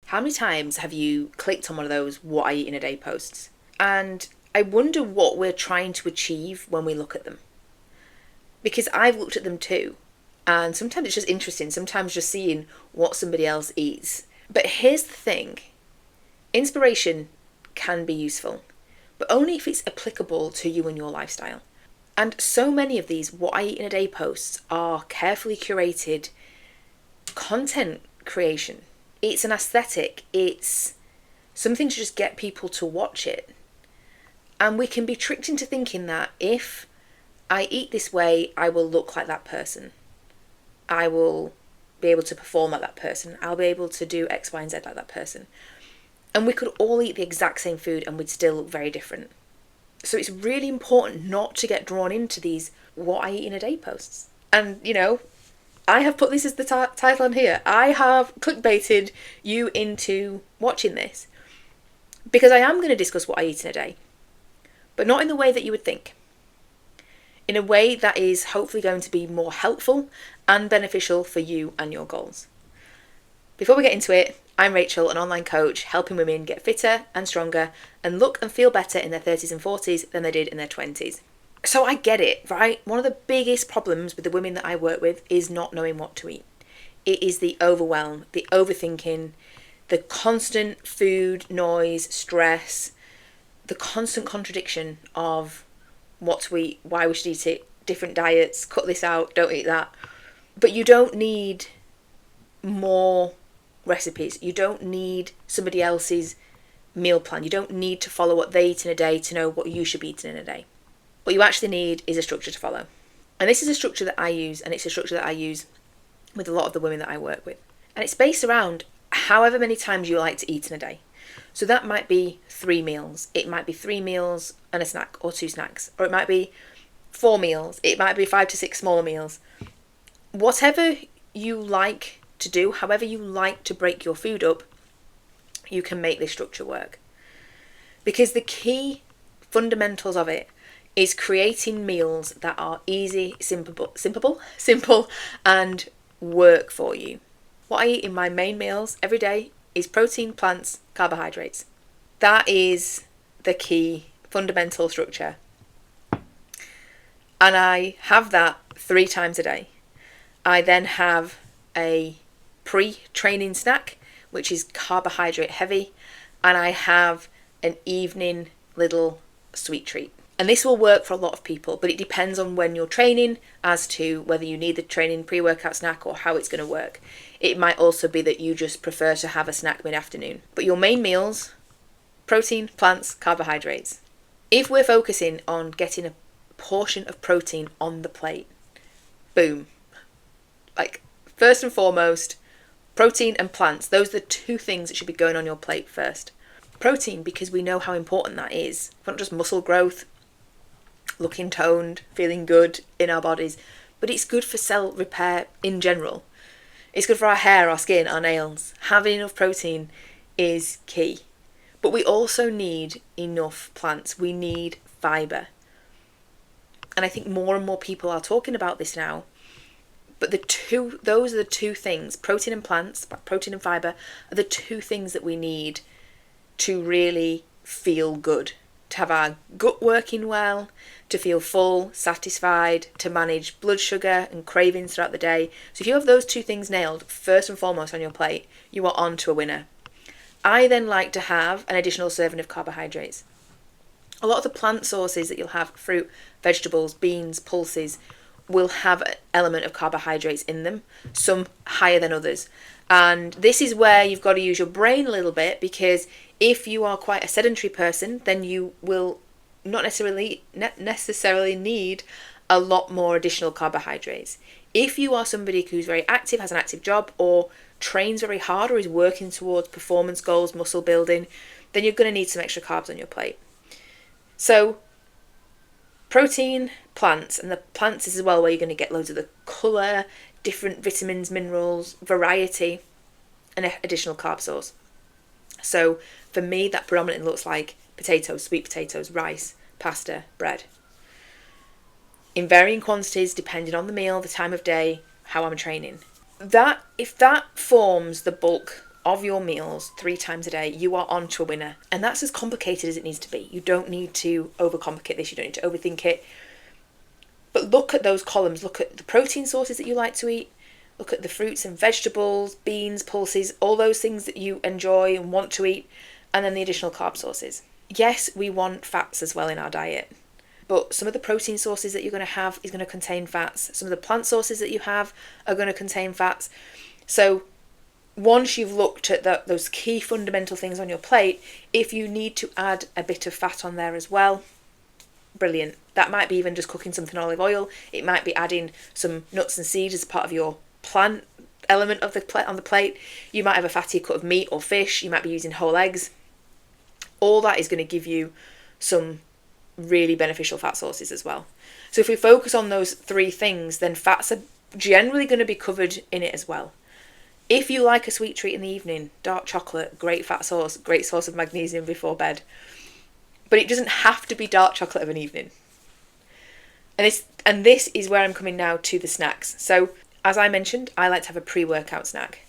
How many times have you clicked on one of those "what I eat in a day" posts? And I wonder what we're trying to achieve when we look at them. Because I've looked at them too. And sometimes it's just interesting, sometimes just seeing what somebody else eats. But here's the thing, inspiration can be useful, but only if it's applicable to you and your lifestyle. And so many of these "what I eat in a day" posts are carefully curated content creation. It's an aesthetic, it's something to just get people to watch it. And we can be tricked into thinking that if I eat this way, I will look like that person. I will be able to perform like that person. I'll be able to do X, Y, and Z like that person. And we could all eat the exact same food and we'd still look very different. So it's really important not to get drawn into these "what I eat in a day" posts. And, I have put this as the title on here. I have clickbaited you into watching this because I am going to discuss what I eat in a day, but not in the way that you would think. In a way that is hopefully going to be more helpful and beneficial for you and your goals. Before we get into it, I'm Rachel, an online coach helping women get fitter and stronger and look and feel better in their 30s and 40s than they did in their 20s. So I get it, right? One of the biggest problems with the women that I work with is not knowing what to eat. It is the overwhelm, the overthinking, the constant food noise, stress, the constant contradiction of what to eat, why we should eat it, different diets, cut this out, don't eat that. But you don't need more recipes. You don't need somebody else's meal plan. You don't need to follow what they eat in a day to know what you should be eating in a day. What you actually need is a structure to follow. And this is a structure that I use, and it's a structure that I use with a lot of the women that I work with. And it's based around however many times you like to eat in a day. So that might be 3 meals. It might be 3 meals and a snack or 2 snacks. Or it might be 4 meals. It might be 5 to 6 smaller meals. Whatever you like to do, however you like to break your food up, you can make this structure work. Because the key fundamentals of it is creating meals that are easy, simple, and work for you. What I eat in my main meals every day is protein, plants, carbohydrates. That is the key fundamental structure. And I have that 3 times a day. I then have a pre-training snack, which is carbohydrate heavy, and I have an evening little sweet treat. And this will work for a lot of people, but it depends on when you're training as to whether you need the training pre-workout snack or how it's going to work. It might also be that you just prefer to have a snack mid-afternoon. But your main meals, protein, plants, carbohydrates. If we're focusing on getting a portion of protein on the plate, boom. Like, first and foremost, protein and plants, those are the 2 things that should be going on your plate first. Protein, because we know how important that is. Not just muscle growth, looking toned, feeling good in our bodies, but it's good for cell repair in general. It's good for our hair, our skin, our nails. Having enough protein is key. But we also need enough plants. We need fibre. And I think more and more people are talking about this now. But those are the 2 things, protein and plants, protein and fibre, are the 2 things that we need to really feel good, to have our gut working well, to feel full, satisfied, to manage blood sugar and cravings throughout the day. So if you have those 2 things nailed, first and foremost on your plate, you are on to a winner. I then like to have an additional serving of carbohydrates. A lot of the plant sources that you'll have, fruit, vegetables, beans, pulses, will have an element of carbohydrates in them, some higher than others. And this is where you've got to use your brain a little bit, because if you are quite a sedentary person, then you will not necessarily need a lot more additional carbohydrates. If you are somebody who's very active, has an active job, or trains very hard, or is working towards performance goals, muscle building, then you're going to need some extra carbs on your plate. So protein, plants, and the plants is as well where you're going to get loads of the colour, different vitamins, minerals, variety, and additional carb source. So for me, that predominantly looks like potatoes, sweet potatoes, rice, pasta, bread. In varying quantities, depending on the meal, the time of day, how I'm training. If that forms the bulk of your meals 3 times a day, you are on to a winner. And that's as complicated as it needs to be. You don't need to overcomplicate this. You don't need to overthink it. But look at those columns. Look at the protein sources that you like to eat. Look at the fruits and vegetables, beans, pulses, all those things that you enjoy and want to eat. And then the additional carb sources. Yes, we want fats as well in our diet. But some of the protein sources that you're going to have is going to contain fats. Some of the plant sources that you have are going to contain fats. So once you've looked at those key fundamental things on your plate, if you need to add a bit of fat on there as well, brilliant. That might be even just cooking something olive oil. It might be adding some nuts and seeds as part of your plant element of on the plate. You might have a fatty cut of meat or fish. You might be using whole eggs. All that is going to give you some really beneficial fat sources as well. So if we focus on those 3 things, then fats are generally going to be covered in it as well. If you like a sweet treat in the evening, dark chocolate, great fat source, great source of magnesium before bed. But it doesn't have to be dark chocolate of an evening. And this is where I'm coming now to the snacks. So as I mentioned, I like to have a pre-workout snack.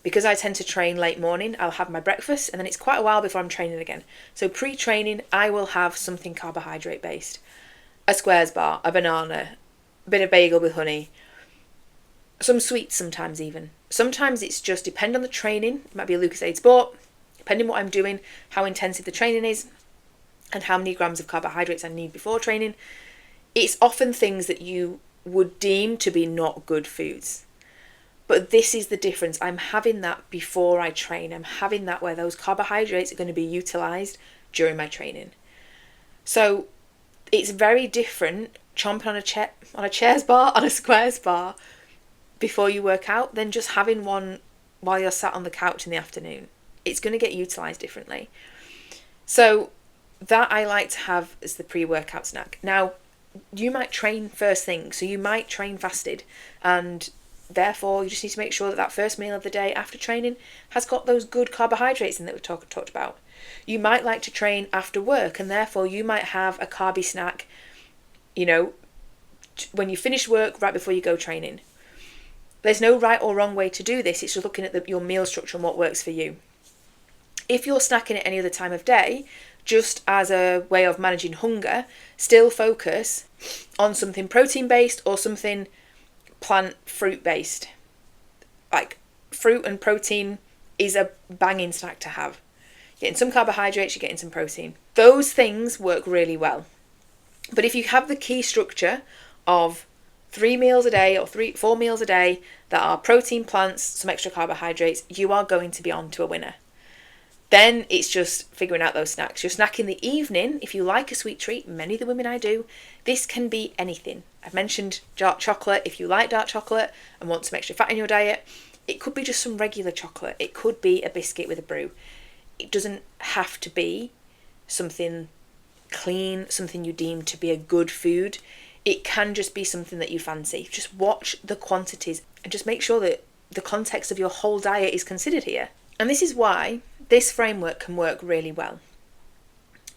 Because I tend to train late morning, I'll have my breakfast and then it's quite a while before I'm training again. So pre-training, I will have something carbohydrate based. A squares bar, a banana, a bit of bagel with honey, some sweets sometimes even. Sometimes it's just depend on the training. It might be a Lucozade Sport, depending what I'm doing, how intensive the training is, and how many grams of carbohydrates I need before training. It's often things that you would deem to be not good foods. But this is the difference. I'm having that before I train. I'm having that where those carbohydrates are going to be utilised during my training. So it's very different chomping on a chairs bar, on a squares bar before you work out than just having one while you're sat on the couch in the afternoon. It's going to get utilised differently. So that I like to have as the pre-workout snack. Now, you might train first thing, so you might train fasted, and therefore you just need to make sure that first meal of the day after training has got those good carbohydrates in that we talked about. You might like to train after work, and therefore you might have a carby snack, when you finish work right before you go training. There's no right or wrong way to do this. It's just looking at your meal structure and what works for you. If you're snacking at any other time of day, just as a way of managing hunger, still focus on something protein-based or something plant fruit-based. Like fruit and protein is a banging snack to have. You're getting some carbohydrates, you're getting some protein. Those things work really well. But if you have the key structure of 3 meals a day or 4 meals a day that are protein, plants, some extra carbohydrates, you are going to be on to a winner. Then it's just figuring out those snacks. Your snack in the evening, if you like a sweet treat, many of the women I do, this can be anything. I've mentioned dark chocolate. If you like dark chocolate and want some extra fat in your diet, it could be just some regular chocolate. It could be a biscuit with a brew. It doesn't have to be something clean, something you deem to be a good food. It can just be something that you fancy. Just watch the quantities and just make sure that the context of your whole diet is considered here. And this is why this framework can work really well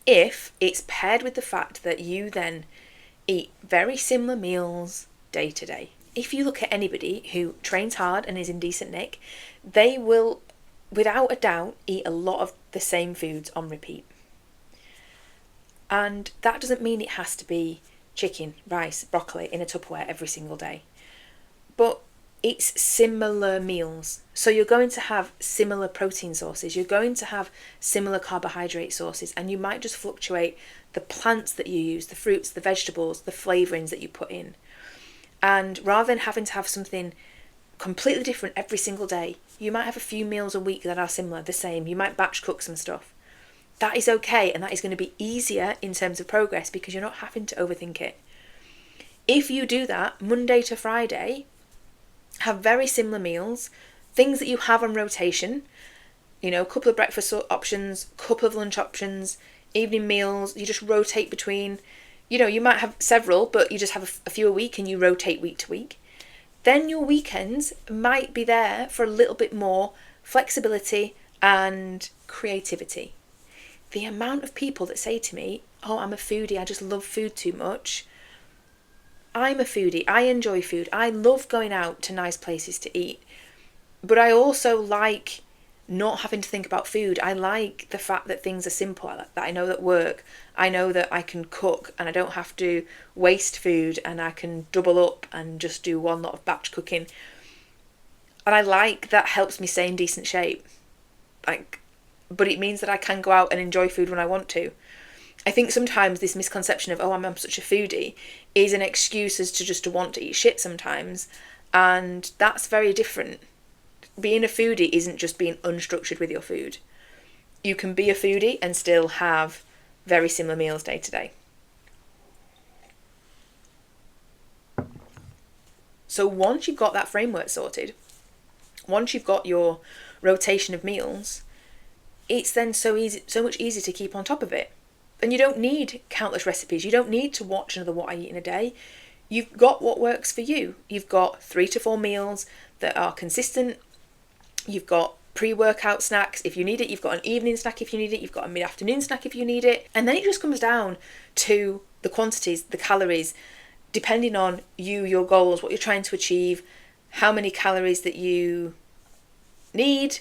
if it's paired with the fact that you then eat very similar meals day to day. If you look at anybody who trains hard and is in decent nick, they will, without a doubt, eat a lot of the same foods on repeat. And that doesn't mean it has to be chicken, rice, broccoli in a Tupperware every single day. But it's similar meals. So you're going to have similar protein sources. You're going to have similar carbohydrate sources. And you might just fluctuate the plants that you use, the fruits, the vegetables, the flavourings that you put in. And rather than having to have something completely different every single day, you might have a few meals a week that are similar, the same. You might batch cook some stuff. That is okay, and that is going to be easier in terms of progress because you're not having to overthink it. If you do that Monday to Friday, have very similar meals, things that you have on rotation, a couple of breakfast options, couple of lunch options, evening meals, you just rotate between, you might have several, but you just have a few a week and you rotate week to week. Then your weekends might be there for a little bit more flexibility and creativity. The amount of people that say to me, oh, I'm a foodie, I just love food too much. I'm a foodie, I enjoy food, I love going out to nice places to eat, but I also like not having to think about food. I like the fact that things are simple, that I know that work. I know that I can cook and I don't have to waste food, and I can double up and just do one lot of batch cooking. And I like that helps me stay in decent shape. But it means that I can go out and enjoy food when I want to. I think sometimes this misconception of, oh, I'm such a foodie, is an excuse as to want to eat shit sometimes. And that's very different. Being a foodie isn't just being unstructured with your food. You can be a foodie and still have very similar meals day to day. So once you've got that framework sorted, once you've got your rotation of meals, it's then so much easier to keep on top of it. And you don't need countless recipes. You don't need to watch another What I Eat in a Day. You've got what works for you. You've got 3 to 4 meals that are consistent. You've got pre-workout snacks if you need it. You've got an evening snack if you need it. You've got a mid-afternoon snack if you need it. And then it just comes down to the quantities, the calories, depending on you, your goals, what you're trying to achieve, how many calories that you need,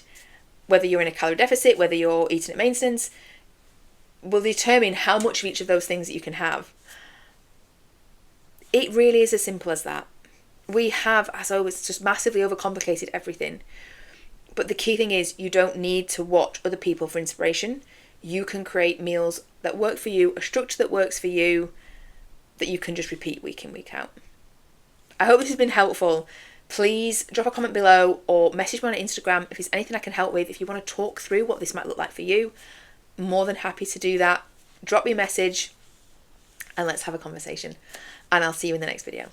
whether you're in a calorie deficit, whether you're eating at maintenance, will determine how much of each of those things that you can have. It really is as simple as that. We have, as always, just massively overcomplicated everything. But the key thing is, you don't need to watch other people for inspiration. You can create meals that work for you, a structure that works for you, that you can just repeat week in, week out. I hope this has been helpful. Please drop a comment below or message me on Instagram if there's anything I can help with. If you want to talk through what this might look like for you, more than happy to do that. Drop me a message and let's have a conversation. And I'll see you in the next video.